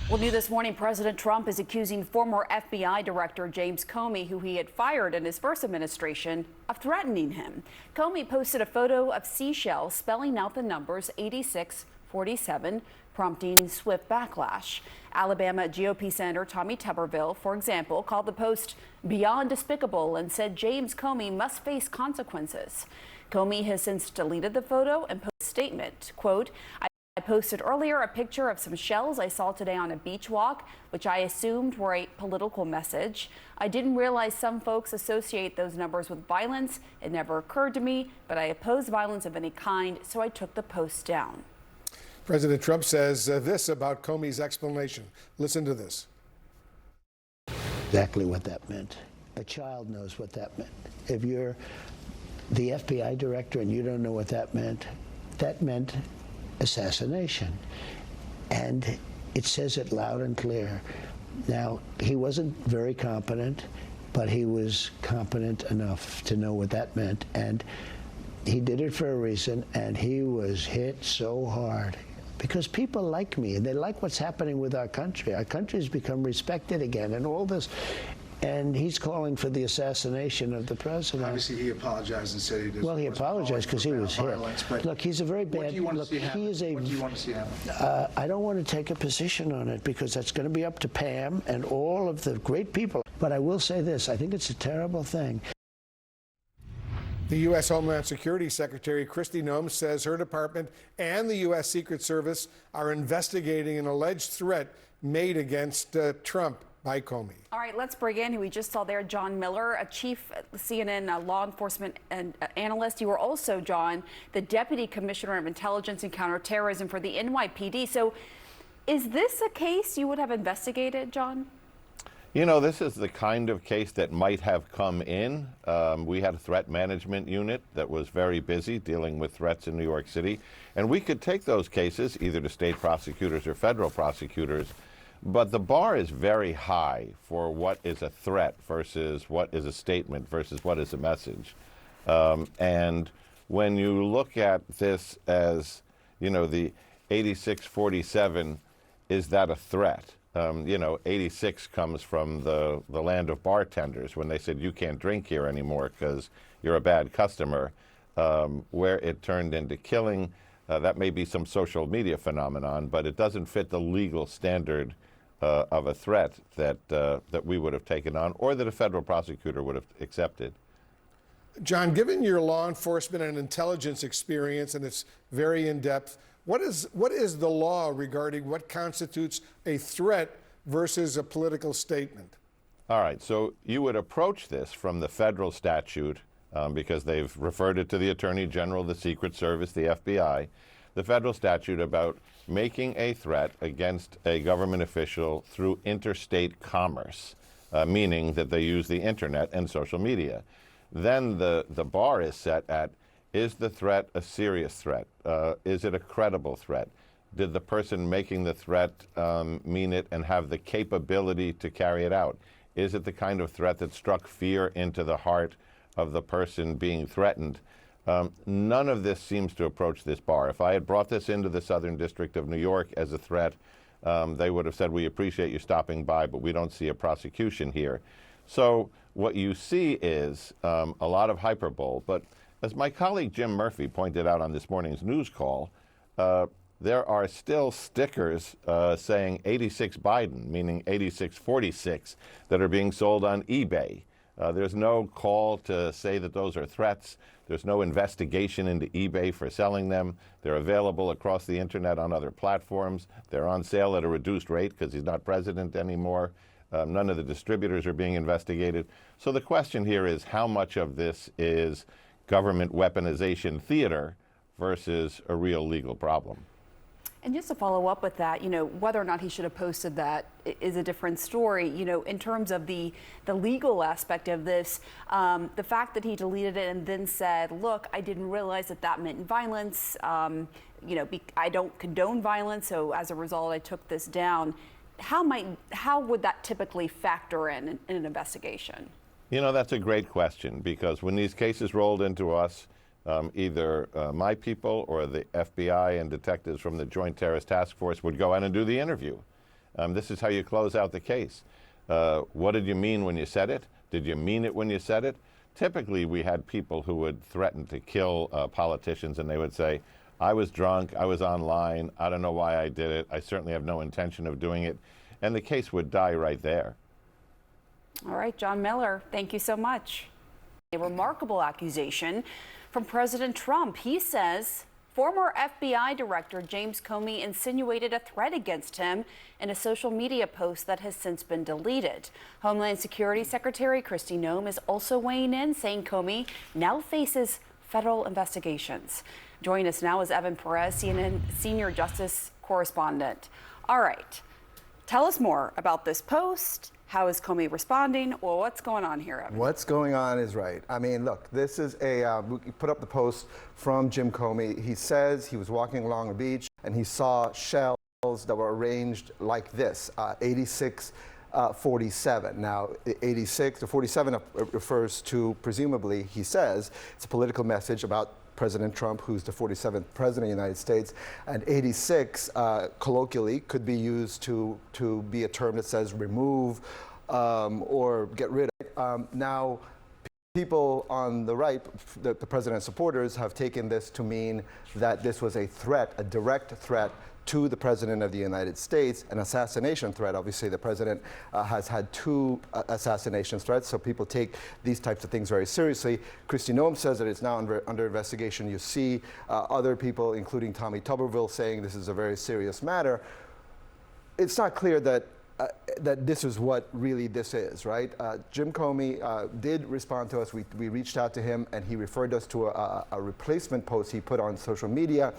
Well, new this morning, President Trump is accusing former FBI Director James Comey, who he had fired in his first administration, of threatening him. Comey posted a photo of seashells spelling out the numbers 8647, prompting swift backlash. Alabama GOP Senator Tommy Tuberville, for example, called the post beyond despicable and said James Comey must face consequences. Comey has since deleted the photo and posted a statement, quote, I posted earlier a picture of some shells I saw today on a beach walk, which I assumed were a political message. I didn't realize some folks associate those numbers with violence. It never occurred to me, but I oppose violence of any kind, so I took the post down. President Trump says this about Comey's explanation. Listen to this. Exactly what that meant. A child knows what that meant. If you're the FBI director and you don't know what that meant assassination. And it says it loud and clear. Now, he wasn't very competent, but he was competent enough to know what that meant. And he did it for a reason, and he was hit so hard. Because people like me, and they like what's happening with our country. Our country's become respected again, and all this. And he's calling for the assassination of the president. Obviously, he apologized and said he did. Well, he apologized because he was hit. Look, he's a very bad. What do you want to see happen? What do you want to see happen? I don't want to take a position on it because that's going to be up to Pam and all of the great people. But I will say this: I think it's a terrible thing. The U.S. Homeland Security Secretary Kristi Noem says her department and the U.S. Secret Service are investigating an alleged threat made against Trump by Comey. All right, let's bring in who we just saw there, John Miller, a chief CNN law enforcement analyst. You were also, John, the Deputy Commissioner of Intelligence and Counterterrorism for the NYPD. So is this a case you would have investigated, John? You know, this is the kind of case that might have come in. We had a threat management unit that was very busy dealing with threats in New York City. And we could take those cases either to state prosecutors or federal prosecutors. But the bar is very high for what is a threat versus what is a statement versus what is a message. And when you look at this as, you know, the 8647, is that a threat? 86 comes from the land of bartenders when they said you can't drink here anymore because you're a bad customer, where it turned into killing. That may be some social media phenomenon, but it doesn't fit the legal standard of a threat that we would have taken on or that a federal prosecutor would have accepted. John, given your law enforcement and intelligence experience, and it's very in-depth, what is the law regarding what constitutes a threat versus a political statement? All right, so you would approach this from the federal statute because they've referred it to the Attorney General, the Secret Service, the FBI, the federal statute about making a threat against a government official through interstate commerce, meaning that they use the internet and social media. Then the bar is set at, is the threat a serious threat? Is it a credible threat? Did the person making the threat mean it and have the capability to carry it out? Is it the kind of threat that struck fear into the heart of the person being threatened? None of this seems to approach this bar. If I had brought this into the Southern District of New York as a threat, they would have said, we appreciate you stopping by, but we don't see a prosecution here. So what you see is a lot of hyperbole. But as my colleague Jim Murphy pointed out on this morning's news call, there are still stickers saying 86 Biden, meaning 8646, that are being sold on eBay. There's no call to say that those are threats. There's no investigation into eBay for selling them. They're available across the internet on other platforms. They're on sale at a reduced rate because he's not president anymore. None of the distributors are being investigated. So the question here is how much of this is government weaponization theater versus a real legal problem? And just to follow up with that, whether or not he should have posted that is a different story. In terms of the legal aspect of this, the fact that he deleted it and then said, look, I didn't realize that meant violence. I don't condone violence. So as a result, I took this down. How would that typically factor in an investigation? That's a great question, because when these cases rolled into us, either my people or the FBI and detectives from the Joint Terrorist Task Force would go out and do the interview. This is how you close out the case. What did you mean when you said it? Did you mean it when you said it? Typically, we had people who would threaten to kill politicians, and they would say, I was drunk, I was online, I don't know why I did it, I certainly have no intention of doing it, and the case would die right there. All right, John Miller, thank you so much. A remarkable accusation from President Trump. He says former FBI Director James Comey insinuated a threat against him in a social media post that has since been deleted. Homeland Security Secretary Kristi Noem is also weighing in, saying Comey now faces federal investigations. Joining us now is Evan Perez, CNN senior justice correspondent. All right, tell us more about this post. How is Comey responding? Well, what's going on here, Evan? What's going on is right. I mean, look, this is we put up the post from Jim Comey. He says he was walking along a beach and he saw shells that were arranged like this, 86, 47. Now, 86 to 47 refers to, presumably, he says, it's a political message about President Trump, who's the 47th president of the United States, and 86, colloquially, could be used to be a term that says remove or get rid of. Now, people on the right, the president's supporters, have taken this to mean that this was a threat, a direct threat to the President of the United States, an assassination threat. Obviously, the President has had 2 assassination threats, so people take these types of things very seriously. Kristi Noem says that it's now under investigation. You see other people, including Tommy Tuberville, saying this is a very serious matter. It's not clear that that this is what really this is, right? Jim Comey did respond to us. We reached out to him, and he referred us to a replacement post he put on social media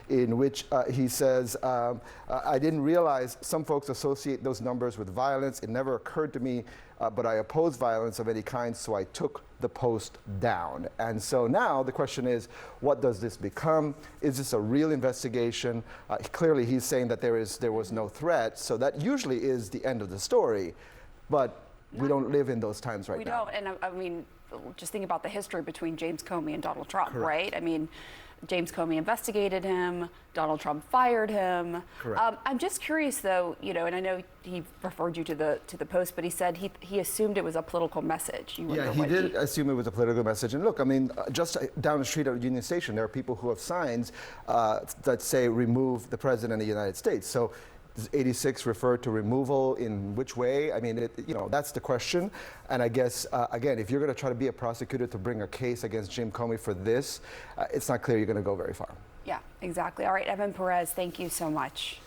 in which he says, I didn't realize some folks associate those numbers with violence. It never occurred to me, but I oppose violence of any kind, so I took the post down. And so now the question is, what does this become? Is this a real investigation? Clearly, he's saying that there was no threat, so that usually is the end of the story, but we don't live in those times right now. We don't, and I mean, just think about the history between James Comey and Donald Trump, correct, right? I mean, James Comey investigated him, Donald Trump fired him. Correct. I'm just curious, though, you know, and I know he referred you to the post, but he said he assumed it was a political message. Yeah, he did assume it was a political message. And look, I mean, just down the street at Union Station, there are people who have signs that say, remove the President of the United States. So does 86 refer to removal in which way? I mean, you know, that's the question. And I guess, again, if you're going to try to be a prosecutor to bring a case against Jim Comey for this, it's not clear you're going to go very far. Yeah, exactly. All right, Evan Perez, thank you so much.